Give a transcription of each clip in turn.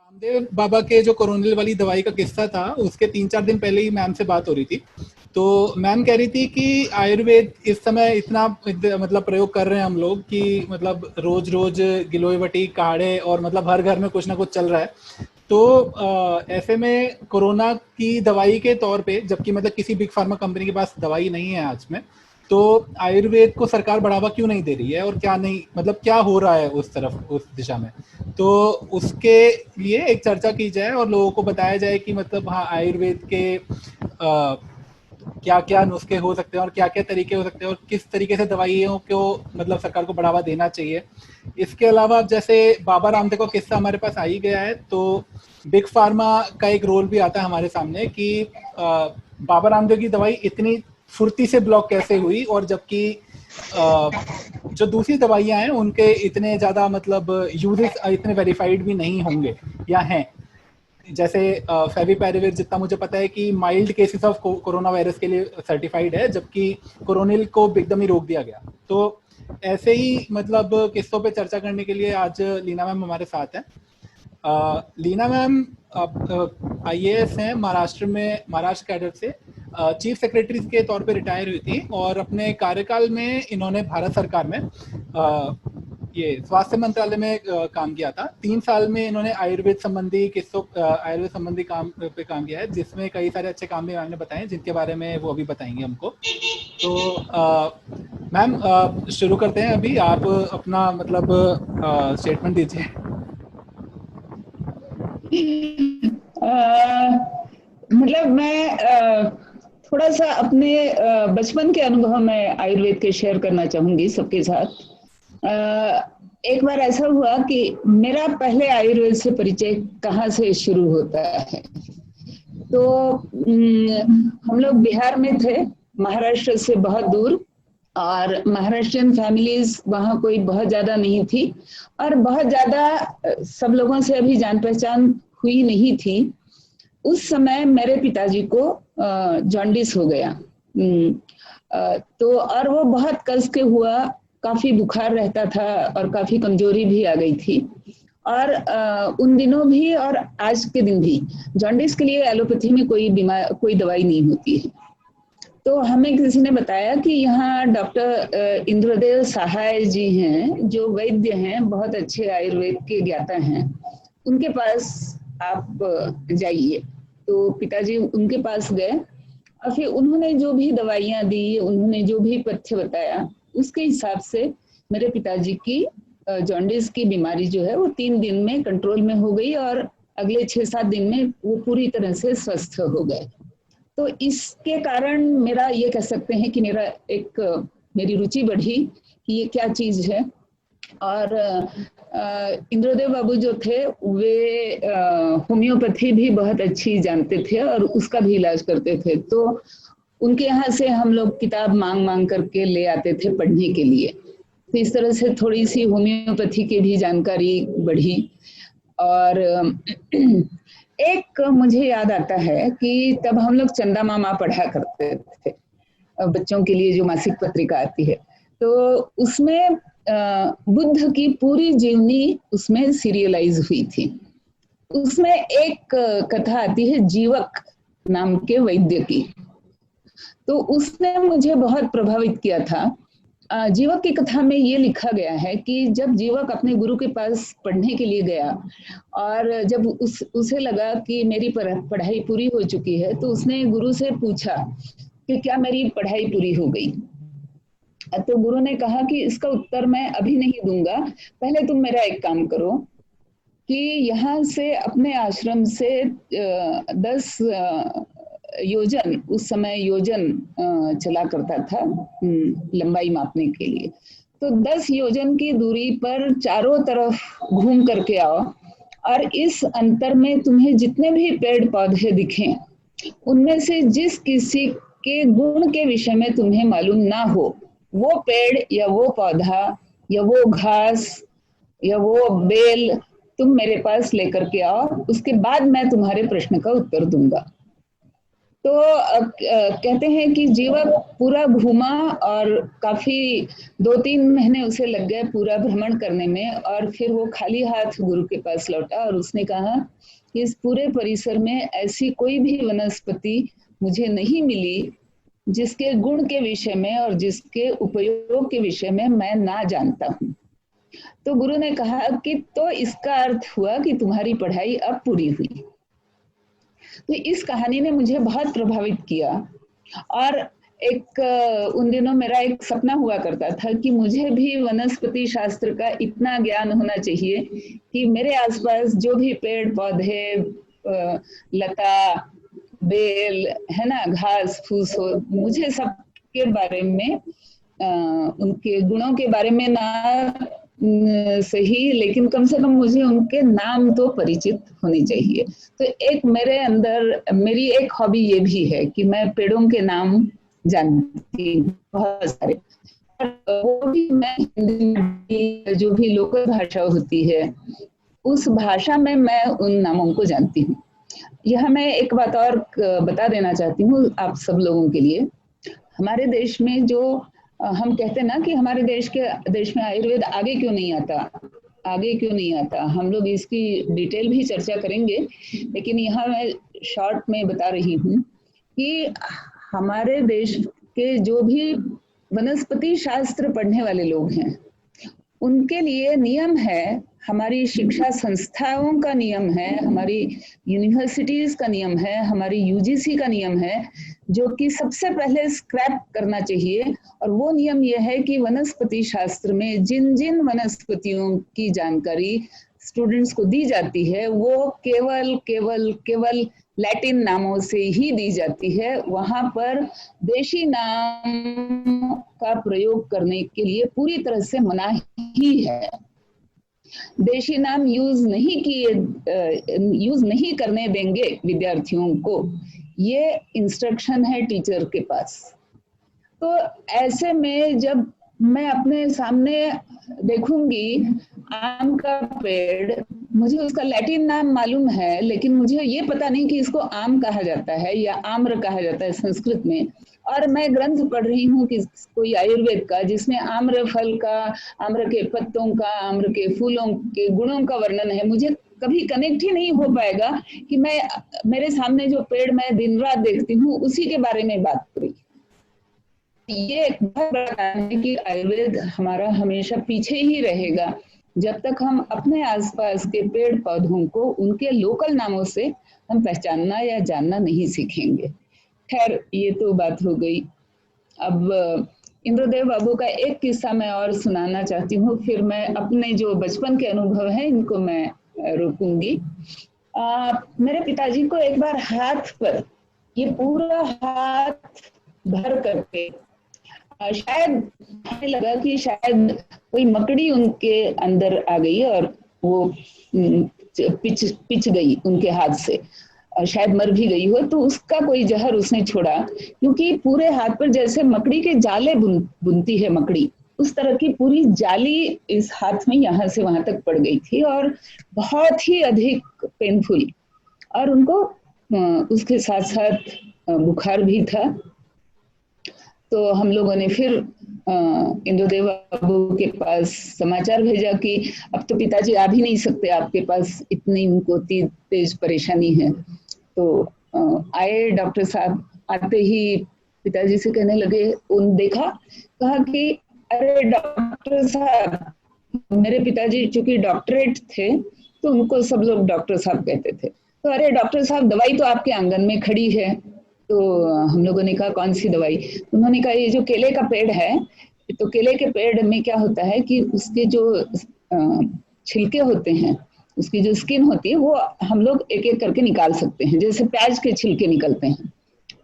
रामदेव बाबा के जो कोरोनिल वाली दवाई का किस्सा था, उसके 3-4 दिन पहले ही मैम से बात हो रही थी। तो मैम कह रही थी कि आयुर्वेद इस समय इतना मतलब प्रयोग कर रहे हैं हम लोग कि मतलब रोज रोज गिलोय बटी काढ़े और मतलब हर घर में कुछ ना कुछ चल रहा है। तो ऐसे में कोरोना की दवाई के तौर पे, जबकि मतलब किसी बिग फार्मा कंपनी के पास दवाई नहीं है आज में, तो आयुर्वेद को सरकार बढ़ावा क्यों नहीं दे रही है और क्या नहीं, मतलब क्या हो रहा है उस तरफ, उस दिशा में। तो उसके लिए एक चर्चा की जाए और लोगों को बताया जाए कि मतलब हाँ, आयुर्वेद के क्या क्या नुस्खे हो सकते हैं और क्या क्या तरीके हो सकते हैं और किस तरीके से दवाइयों को मतलब सरकार को बढ़ावा देना चाहिए। इसके अलावा जैसे बाबा रामदेव का किस्सा हमारे पास आ ही गया है, तो बिग फार्मा का एक रोल भी आता है हमारे सामने कि बाबा रामदेव की दवाई इतनी फुर्ती से ब्लॉक कैसे हुई, और जबकि जो दूसरी दवाइयां हैं उनके इतने ज़्यादा मतलब यूजेस इतने वेरीफाइड भी नहीं होंगे या हैं। जैसे फेविपेरिविर जितना मुझे पता है कि mild cases of corona virus के लिए सर्टिफाइड है, जबकि कोरोनिल को एकदम ही रोक दिया गया। तो ऐसे ही मतलब किस्सों पे चर्चा करने के लिए आज लीना मैम हमारे साथ हैं। लीना मैम IAS हैं, महाराष्ट्र में, महाराष्ट्र कैडर से चीफ सेक्रेटरी के तौर पे रिटायर हुई थी और अपने कार्यकाल में इन्होंने भारत सरकार में ये स्वास्थ्य मंत्रालय में काम किया था। 3 साल में इन्होंने आयुर्वेद संबंधी किस्सों आयुर्वेद संबंधी काम पे काम किया है, जिसमें कई सारे अच्छे काम भी मैम ने बताए, जिनके बारे में वो अभी बताएंगे हमको। तो मैम शुरू करते हैं। अभी आप अपना मतलब स्टेटमेंट दीजिए। मतलब मैं थोड़ा सा अपने बचपन के अनुभव में आयुर्वेद के शेयर करना चाहूंगी सबके साथ। एक बार ऐसा हुआ कि मेरा पहले आयुर्वेद से परिचय कहाँ से शुरू होता है। तो हम लोग बिहार में थे, महाराष्ट्र से बहुत दूर, और महाराष्ट्रियन फैमिलीज वहाँ कोई बहुत ज्यादा नहीं थी और बहुत ज्यादा सब लोगों से अभी जान पहचान हुई नहीं थी। उस समय मेरे पिताजी को जॉन्डिस हो गया। तो और वो बहुत कस के हुआ, काफी बुखार रहता था और काफी कमजोरी भी आ गई थी। और उन दिनों भी और आज के दिन भी जॉन्डिस के लिए एलोपैथी में कोई दवाई नहीं होती है। तो हमें किसी ने बताया कि यहाँ डॉक्टर इंद्रदेव सहाय जी हैं, जो वैद्य हैं, बहुत अच्छे आयुर्वेद के ज्ञाता हैं, उनके पास आप जाइए। तो पिताजी उनके पास गए और फिर उन्होंने जो भी दवाइयाँ दी, उन्होंने जो भी पथ्य बताया, उसके हिसाब से मेरे पिताजी की जॉन्डिस की बीमारी जो है वो 3 दिन में कंट्रोल में हो गई और अगले 6-7 दिन में वो पूरी तरह से स्वस्थ हो गए। तो इसके कारण मेरा ये कह सकते हैं कि मेरी रुचि बढ़ी कि ये क्या चीज है। और इंद्रदेव बाबू जो थे वे होम्योपैथी भी बहुत अच्छी जानते थे और उसका भी इलाज करते थे। तो उनके यहाँ से हम लोग किताब मांग मांग करके ले आते थे पढ़ने के लिए। तो इस तरह से थोड़ी सी होम्योपैथी की भी जानकारी बढ़ी। और एक मुझे याद आता है कि तब हम लोग चंदा मामा पढ़ा करते थे, बच्चों के लिए जो मासिक पत्रिका आती है। तो उसमें बुद्ध की पूरी जीवनी उसमें सीरियलाइज हुई थी। उसमें एक कथा आती है जीवक नाम के वैद्य की। तो उसने मुझे बहुत प्रभावित किया था। जीवक की कथा में ये लिखा गया है कि जब जीवक अपने गुरु के पास पढ़ने के लिए गया और जब उसे लगा कि मेरी पढ़ाई पूरी हो चुकी है, तो उसने गुरु से पूछा कि क्या मेरी पढ़ाई पूरी हो गई। तो गुरु ने कहा कि इसका उत्तर मैं अभी नहीं दूंगा, पहले तुम मेरा एक काम करो कि यहाँ से अपने आश्रम से 10 योजन, उस समय योजन चला करता था लंबाई मापने के लिए, तो 10 योजन की दूरी पर चारों तरफ घूम करके आओ और इस अंतर में तुम्हें जितने भी पेड़ पौधे दिखें, उनमें से जिस किसी के गुण के विषय में तुम्हें मालूम ना हो, वो पेड़ या वो पौधा या वो घास या वो बेल तुम मेरे पास लेकर के आओ, उसके बाद मैं तुम्हारे प्रश्न का उत्तर दूंगा। तो कहते हैं कि जीवक पूरा घूमा और काफी 2-3 महीने उसे लग गए पूरा भ्रमण करने में, और फिर वो खाली हाथ गुरु के पास लौटा और उसने कहा कि इस पूरे परिसर में ऐसी कोई भी वनस्पति मुझे नहीं मिली जिसके गुण के विषय में और जिसके उपयोग के विषय में मैं ना जानता हूँ। तो गुरु ने कहा कि तो इसका अर्थ हुआ कि तुम्हारी पढ़ाई अब पूरी हुई। तो इस कहानी ने मुझे बहुत प्रभावित किया। और एक उन दिनों मेरा एक सपना हुआ करता था कि मुझे भी वनस्पति शास्त्र का इतना ज्ञान होना चाहिए कि मेरे आसपास जो भी पेड़ पौधे, लता, बेल, है ना, घास फूस हो, मुझे सबके बारे में, उनके गुणों के बारे में ना सही, लेकिन कम से कम मुझे उनके नाम तो परिचित होने चाहिए। तो एक मेरे अंदर मेरी एक हॉबी ये भी है कि मैं पेड़ों के नाम जानती हूँ बहुत सारे, वो भी मैं हिंदी में, जो भी लोकल भाषा होती है उस भाषा में मैं उन नामों को जानती हूँ। यह मैं एक बात और बता देना चाहती हूँ आप सब लोगों के लिए। हमारे देश में जो हम कहते हैं ना कि हमारे देश में आयुर्वेद आगे क्यों नहीं आता, आगे क्यों नहीं आता, हम लोग इसकी डिटेल भी चर्चा करेंगे, लेकिन यहाँ मैं शॉर्ट में बता रही हूँ कि हमारे देश के जो भी वनस्पति शास्त्र पढ़ने वाले लोग हैं उनके लिए नियम है, हमारी शिक्षा संस्थाओं का नियम है, हमारी यूनिवर्सिटीज का नियम है, हमारी यूजीसी का नियम है, जो कि सबसे पहले स्क्रैप करना चाहिए। और वो नियम ये है कि वनस्पति शास्त्र में जिन जिन वनस्पतियों की जानकारी स्टूडेंट्स को दी जाती है वो केवल केवल केवल लैटिन नामों से ही दी जाती है। वहां पर देशी नाम का प्रयोग करने के लिए पूरी तरह से मना ही है। देशी नाम यूज नहीं करने देंगे विद्यार्थियों को, ये इंस्ट्रक्शन है टीचर के पास। तो ऐसे में जब मैं अपने सामने देखूंगी आम का पेड़, मुझे उसका लैटिन नाम मालूम है लेकिन मुझे ये पता नहीं कि इसको आम कहा जाता है या आम्र कहा जाता है संस्कृत में, और मैं ग्रंथ पढ़ रही हूँ कि कोई आयुर्वेद का जिसमें आम्र फल का, आम्र के पत्तों का, आम्र के फूलों के गुणों का वर्णन है, मुझे कभी कनेक्ट ही नहीं हो पाएगा कि मैं मेरे सामने जो पेड़ मैं दिन रात देखती हूँ उसी के बारे में बात करूँ। ये एक बहुत बड़ा कारण है कि आयुर्वेद हमारा हमेशा पीछे ही रहेगा जब तक हम अपने आसपास के पेड़ पौधों को उनके लोकल नामों से हम पहचानना या जानना नहीं सीखेंगे। खैर ये तो बात हो गई। अब इंद्रदेव बाबू का एक किस्सा मैं और सुनाना चाहती हूँ, फिर मैं अपने जो बचपन के अनुभव हैं इनको मैं रोकूंगी। मेरे पिताजी को एक बार हाथ पर, ये पूरा हाथ भर करके, शायद हमें लगा कि शायद कोई मकड़ी उनके अंदर आ गई और वो पिच गई उनके हाथ से, और शायद मर भी गई हो, तो उसका कोई जहर उसने छोड़ा, क्योंकि पूरे हाथ पर जैसे मकड़ी के जाले बुनती है मकड़ी, उस तरह की पूरी जाली इस हाथ में यहाँ से वहां तक पड़ गई थी और बहुत ही अधिक पेनफुल। और उनको उसके साथ साथ बुखार भी था। तो हम लोगों ने फिर इंद्रदेव बाबू के पास समाचार भेजा कि अब तो पिताजी आ भी नहीं सकते, आपके पास इतनी उनको तेज परेशानी है। तो आए डॉक्टर साहब, आते ही पिताजी से कहने लगे, उन देखा, कहा कि अरे डॉक्टर साहब, मेरे पिताजी चूंकि डॉक्टरेट थे तो उनको सब लोग डॉक्टर साहब कहते थे, तो अरे डॉक्टर साहब दवाई तो आपके आंगन में खड़ी है। तो हम लोगों ने कहा कौन सी दवाई? उन्होंने कहा ये जो केले का पेड़ है, तो केले के पेड़ में क्या होता है कि उसके जो छिलके होते हैं, उसकी जो स्किन होती है वो हम लोग एक एक करके निकाल सकते हैं, जैसे प्याज के छिलके निकलते हैं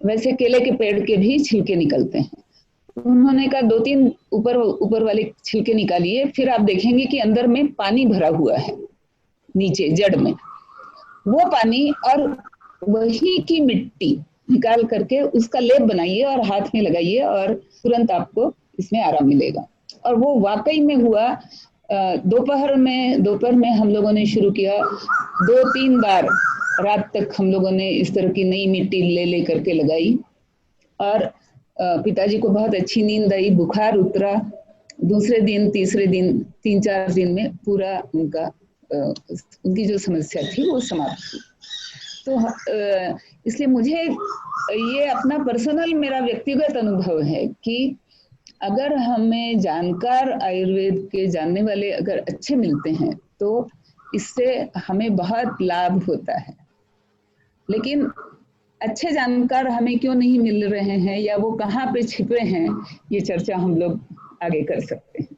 वैसे केले के पेड़ के भी छिलके निकलते हैं। उन्होंने कहा 2-3 ऊपर वाले छिलके निकालिए, फिर आप देखेंगे कि अंदर में पानी भरा हुआ है, नीचे जड़ में वो पानी, और वही की मिट्टी निकाल करके उसका लेप बनाइए और हाथ में लगाइए और तुरंत आपको इसमें आराम मिलेगा। और वो वाकई में हुआ। दोपहर में हम लोगों ने शुरू किया, 2-3 बार रात तक हम लोगों ने इस तरह की नई मिट्टी ले ले करके लगाई और पिताजी को बहुत अच्छी नींद आई, बुखार उतरा। दूसरे दिन, तीसरे दिन, 3-4 दिन में पूरा उनकी जो समस्या थी वो समाप्त हुई। तो इसलिए मुझे ये अपना पर्सनल मेरा व्यक्तिगत अनुभव है कि अगर हमें जानकार आयुर्वेद के जानने वाले अगर अच्छे मिलते हैं तो इससे हमें बहुत लाभ होता है। लेकिन अच्छे जानकार हमें क्यों नहीं मिल रहे हैं या वो कहाँ पे छिपे हैं, ये चर्चा हम लोग आगे कर सकते हैं।